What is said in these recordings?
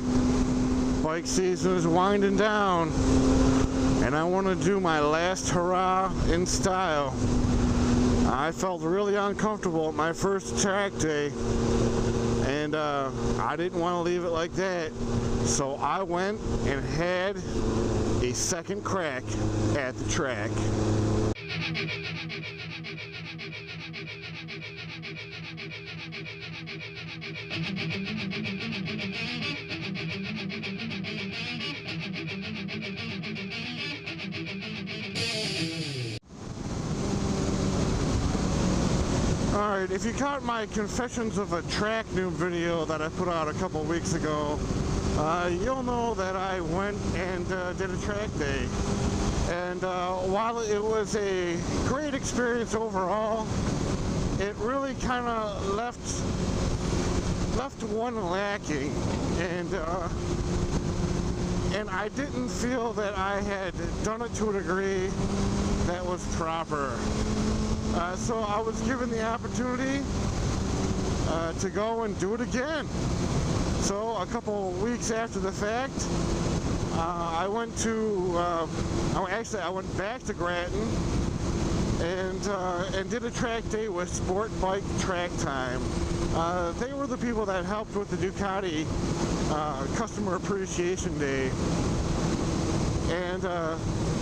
right, bike season is winding down, and I want to do my last hurrah in style. I felt really uncomfortable at my first track day, and I didn't want to leave it like that, so I went and had a second crack at the track. Alright, if you caught my Confessions of a Track Noob video that I put out a couple weeks ago, you'll know that I went and did a track day. And while it was a great experience overall, it really kind of left one lacking, and I didn't feel that I had done it to a degree that was proper. So I was given the opportunity to go and do it again. So a couple weeks after the fact, I went to, I went back to Grattan and did a track day with Sportbike Track Time. They were the people that helped with the Ducati Customer Appreciation Day. And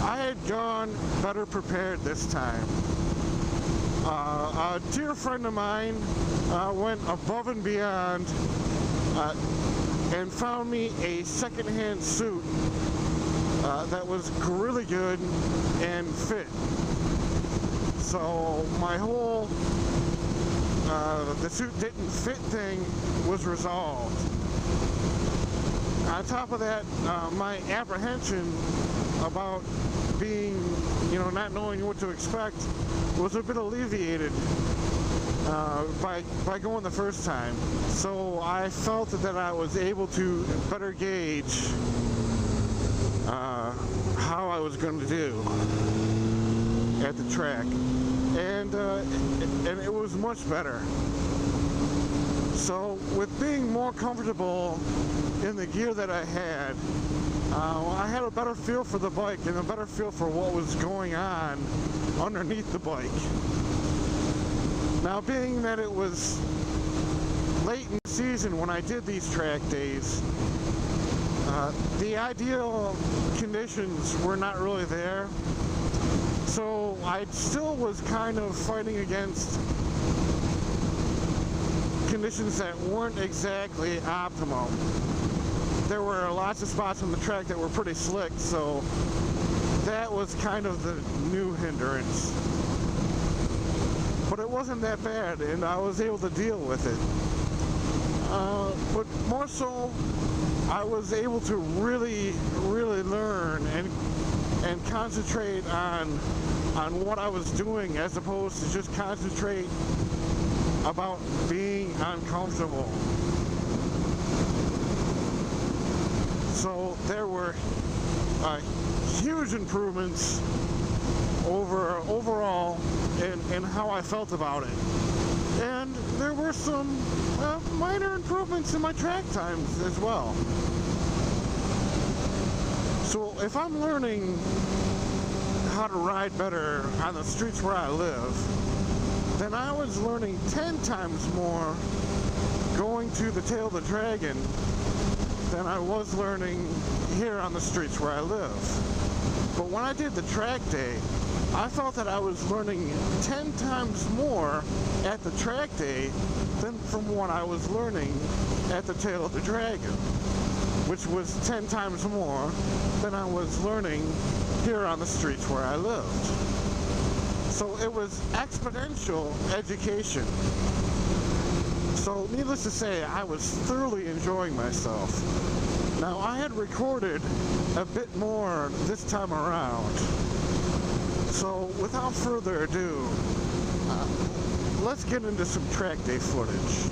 I had gone better prepared this time. A dear friend of mine went above and beyond and found me a second-hand suit that was really good and fit. So my whole the suit didn't fit thing was resolved. On top of that, my apprehension about being, not knowing what to expect was a bit alleviated by going the first time. So I felt that I was able to better gauge how I was going to do at the track, and it was much better. So with being more comfortable in the gear that I had a better feel for the bike and a better feel for what was going on underneath the bike. Now, being that it was late in the season when I did these track days, the ideal conditions were not really there. So I still was kind of fighting against conditions that weren't exactly optimal. There were lots of spots on the track that were pretty slick, so that was kind of the new hindrance. But it wasn't that bad, and I was able to deal with it. But more so, I was able to really learn and concentrate on what I was doing, as opposed to just concentrate about being uncomfortable. So there were huge improvements overall in how I felt about it. And there were some minor improvements in my track times as well. So if I'm learning how to ride better on the streets where I live, then I was learning 10 times more going to the Tail of the Dragon than I was learning here on the streets where I live. But when I did the track day, I felt that I was learning 10 times more at the track day than from what I was learning at the Tail of the Dragon, which was 10 times more than I was learning here on the streets where I lived. So it was exponential education. So needless to say, I was thoroughly enjoying myself. Now, I had recorded a bit more this time around. So without further ado, let's get into some track day footage.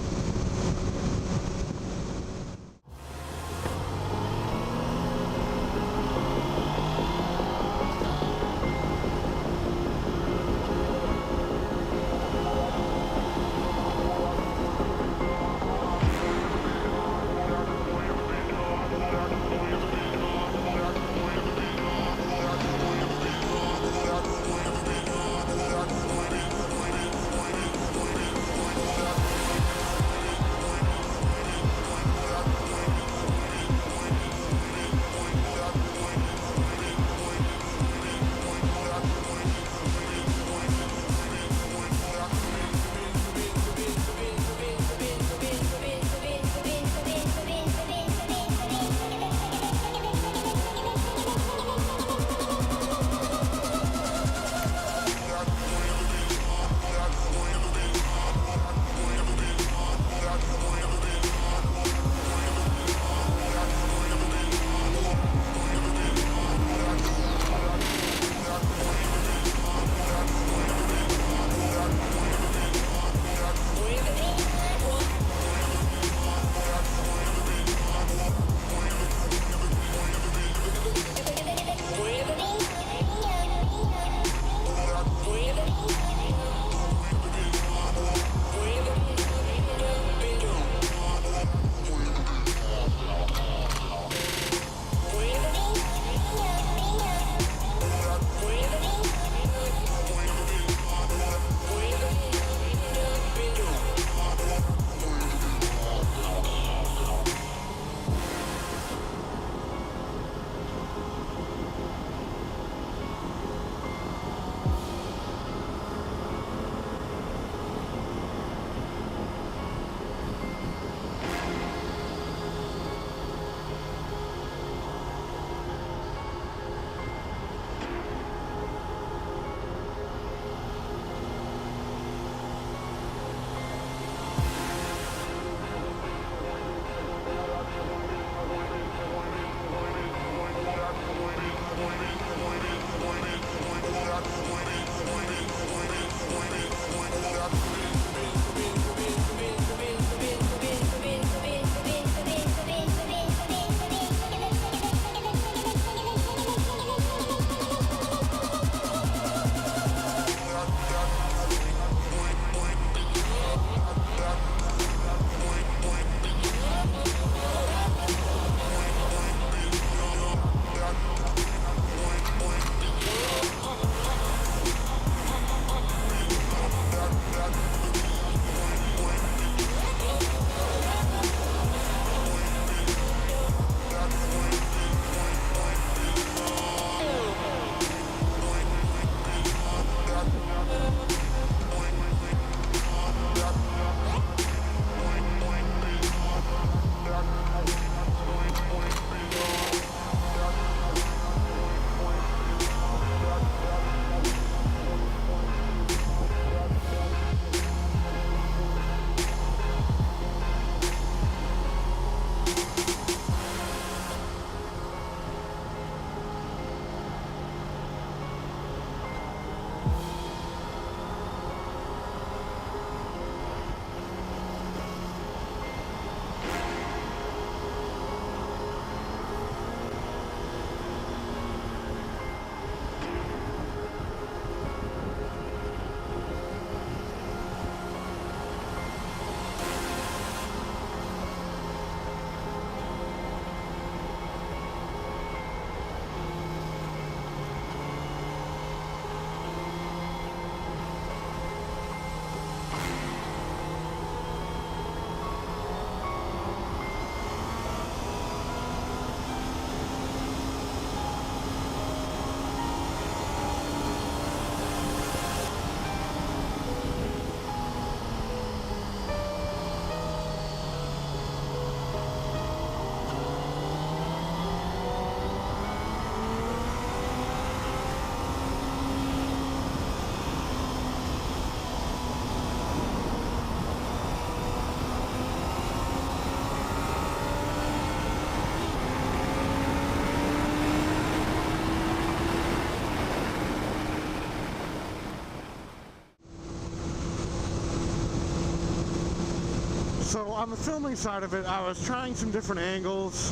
So on the filming side of it, I was trying some different angles,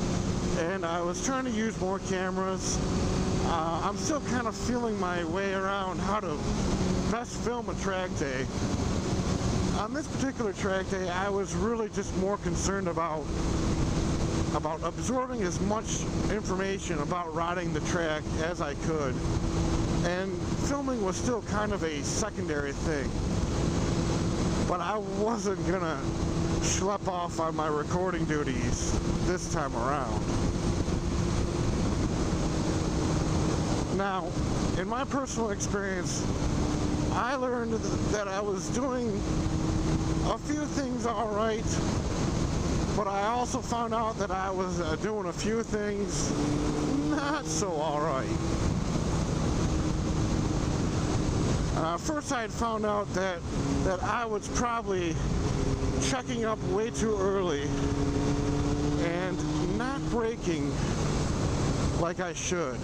and I was trying to use more cameras. I'm still kind of feeling my way around how to best film a track day. On this particular track day, I was really just more concerned about absorbing as much information about riding the track as I could. And filming was still kind of a secondary thing. But I wasn't gonna schlep off on my recording duties this time around. Now, in my personal experience, I learned that I was doing a few things all right, but I also found out that I was doing a few things not so all right. First, I had found out that I was probably checking up way too early and not braking like I should.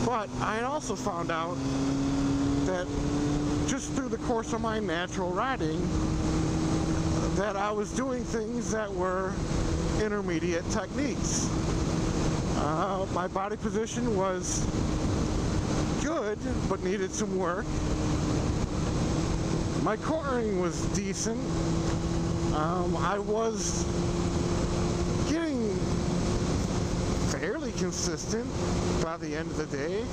But I had also found out that just through the course of my natural riding, that I was doing things that were intermediate techniques. My body position was good, but needed some work. My cornering was decent. I was getting fairly consistent by the end of the day.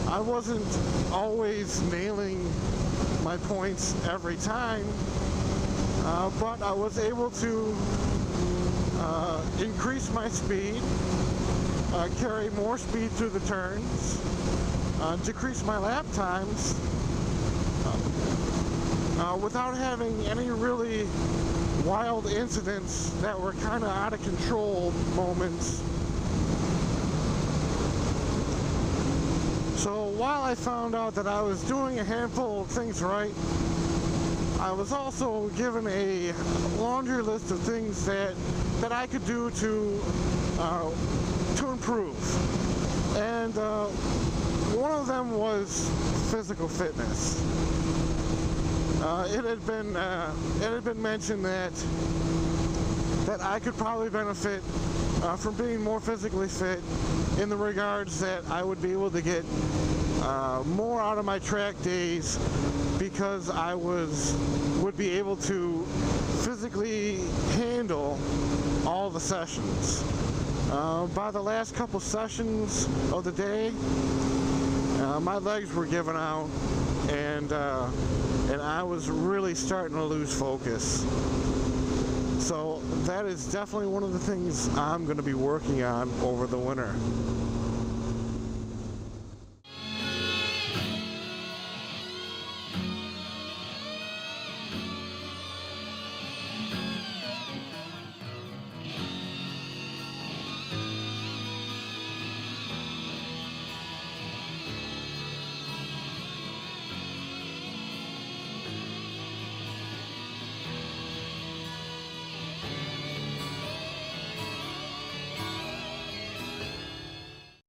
I wasn't always nailing my points every time, but I was able to increase my speed, carry more speed through the turns, decrease my lap times, without having any really wild incidents that were kind of out of control moments. So while I found out that I was doing a handful of things right, I was also given a laundry list of things that I could do to improve. And one of them was physical fitness. It had been mentioned that I could probably benefit from being more physically fit, in the regards that I would be able to get more out of my track days because I would be able to physically handle all the sessions. By the last couple sessions of the day, my legs were giving out, and I was really starting to lose focus. So that is definitely one of the things I'm going to be working on over the winter.